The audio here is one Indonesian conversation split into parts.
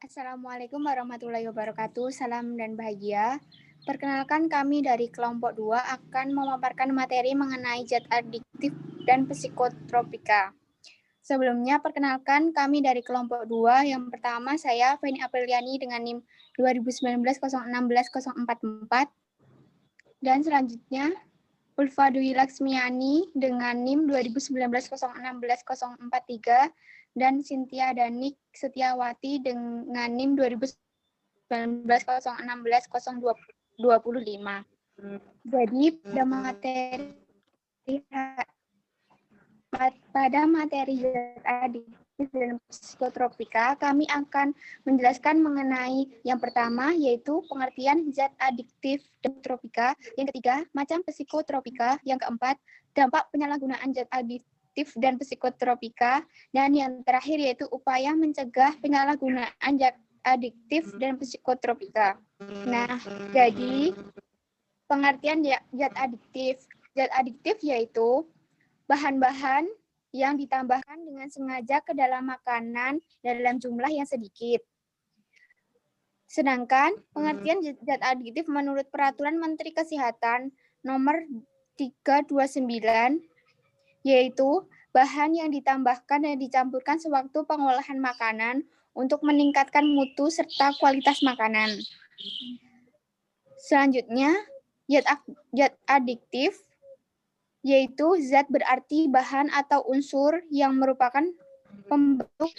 Assalamualaikum warahmatullahi wabarakatuh. Salam dan bahagia. Perkenalkan kami dari kelompok 2 akan memaparkan materi mengenai zat adiktif dan psikotropika. Sebelumnya perkenalkan kami dari kelompok 2. Yang pertama saya Feni Apriliani dengan NIM 2019-016-044 dan selanjutnya Ulfa Dwi Laksmiani dengan NIM 2019-016-043 dan Cynthia Danik Setiawati dengan NIM 2019-016-025. Jadi pada materi zat adiktif dan psikotropika, kami akan menjelaskan mengenai yang pertama yaitu pengertian zat adiktif dan tropika, yang ketiga macam psikotropika, yang keempat dampak penyalahgunaan zat adiktif dan psikotropika, dan yang terakhir yaitu upaya mencegah penyalahgunaan zat adiktif dan psikotropika. Nah, jadi pengertian zat adiktif. Zat adiktif yaitu bahan-bahan yang ditambahkan dengan sengaja ke dalam makanan dalam jumlah yang sedikit. Sedangkan pengertian zat adiktif menurut Peraturan Menteri Kesehatan Nomor 329 yaitu bahan yang ditambahkan dan dicampurkan sewaktu pengolahan makanan untuk meningkatkan mutu serta kualitas makanan. Selanjutnya, zat adiktif yaitu zat berarti bahan atau unsur yang merupakan pembentuk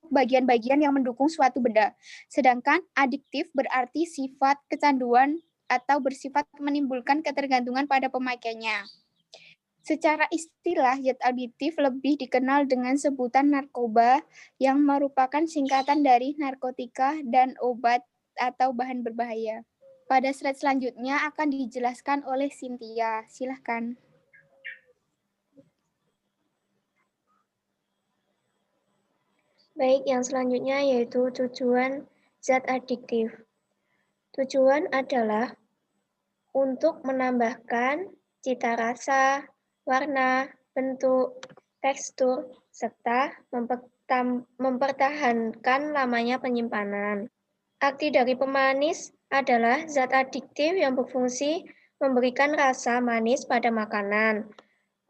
bagian-bagian yang mendukung suatu benda. Sedangkan adiktif berarti sifat kecanduan atau bersifat menimbulkan ketergantungan pada pemakainya. Secara istilah, zat adiktif lebih dikenal dengan sebutan narkoba yang merupakan singkatan dari narkotika dan obat atau bahan berbahaya. Pada slide selanjutnya akan dijelaskan oleh Cynthia. Silahkan. Baik, yang selanjutnya yaitu tujuan zat adiktif. Tujuan adalah untuk menambahkan cita rasa, warna, bentuk, tekstur, serta mempertahankan lamanya penyimpanan. Arti dari pemanis adalah zat adiktif yang berfungsi memberikan rasa manis pada makanan.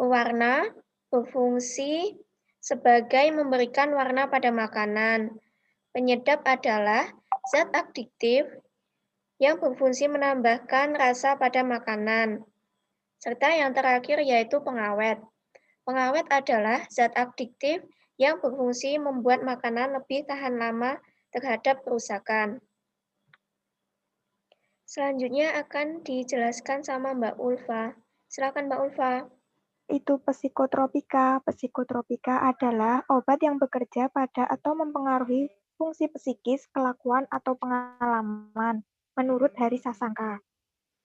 Pewarna berfungsi sebagai memberikan warna pada makanan. Penyedap adalah zat adiktif yang berfungsi menambahkan rasa pada makanan. Serta yang terakhir yaitu pengawet. Pengawet adalah zat adiktif yang berfungsi membuat makanan lebih tahan lama terhadap kerusakan. Selanjutnya akan dijelaskan sama Mbak Ulfa. Silakan Mbak Ulfa. Itu psikotropika. Psikotropika adalah obat yang bekerja pada atau mempengaruhi fungsi psikis, kelakuan, atau pengalaman menurut Hari Sasangka.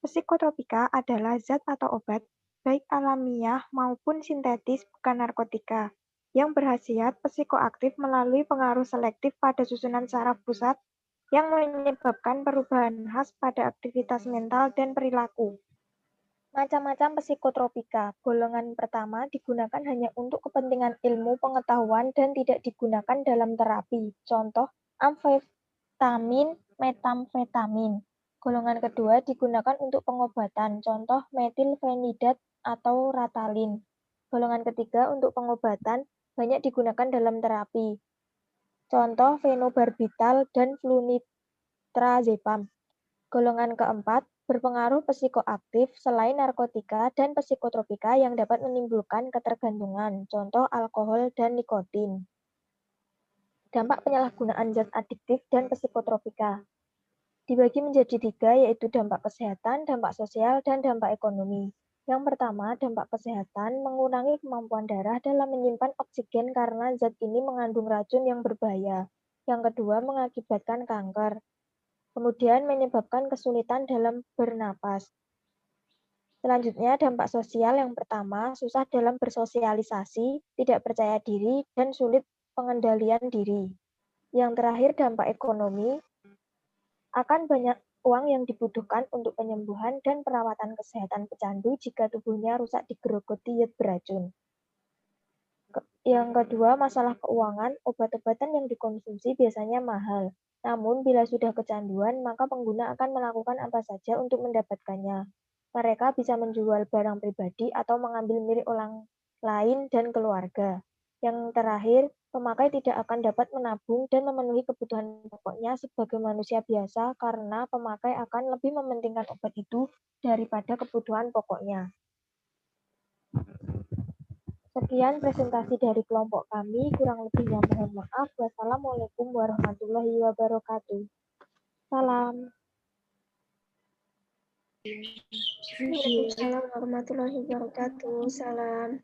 Psikotropika adalah zat atau obat, baik alamiah maupun sintetis bukan narkotika, yang berkhasiat psikoaktif melalui pengaruh selektif pada susunan saraf pusat yang menyebabkan perubahan khas pada aktivitas mental dan perilaku. Macam-macam psikotropika. Golongan pertama digunakan hanya untuk kepentingan ilmu pengetahuan dan tidak digunakan dalam terapi. Contoh, amfetamin, metamfetamin. Golongan kedua digunakan untuk pengobatan. Contoh, metilfenidat atau Ratalin. Golongan ketiga untuk pengobatan banyak digunakan dalam terapi. Contoh, fenobarbital dan flunitrazepam. Golongan keempat berpengaruh psikoaktif selain narkotika dan psikotropika yang dapat menimbulkan ketergantungan, contoh alkohol dan nikotin. Dampak penyalahgunaan zat adiktif dan psikotropika dibagi menjadi 3, yaitu dampak kesehatan, dampak sosial, dan dampak ekonomi. Yang pertama, dampak kesehatan mengurangi kemampuan darah dalam menyimpan oksigen karena zat ini mengandung racun yang berbahaya. Yang kedua, mengakibatkan kanker. Kemudian menyebabkan kesulitan dalam bernapas. Selanjutnya, dampak sosial yang pertama, susah dalam bersosialisasi, tidak percaya diri, dan sulit pengendalian diri. Yang terakhir, dampak ekonomi, akan banyak uang yang dibutuhkan untuk penyembuhan dan perawatan kesehatan pecandu jika tubuhnya rusak digerogoti zat beracun. Yang kedua, masalah keuangan, obat-obatan yang dikonsumsi biasanya mahal. Namun, bila sudah kecanduan, maka pengguna akan melakukan apa saja untuk mendapatkannya. Mereka bisa menjual barang pribadi atau mengambil milik orang lain dan keluarga. Yang terakhir, pemakai tidak akan dapat menabung dan memenuhi kebutuhan pokoknya sebagai manusia biasa karena pemakai akan lebih mementingkan obat itu daripada kebutuhan pokoknya. Sekian presentasi dari kelompok kami, kurang lebihnya mohon maaf. Wassalamualaikum warahmatullahi wabarakatuh. Salam. Waalaikumsalam warahmatullahi wabarakatuh. Salam.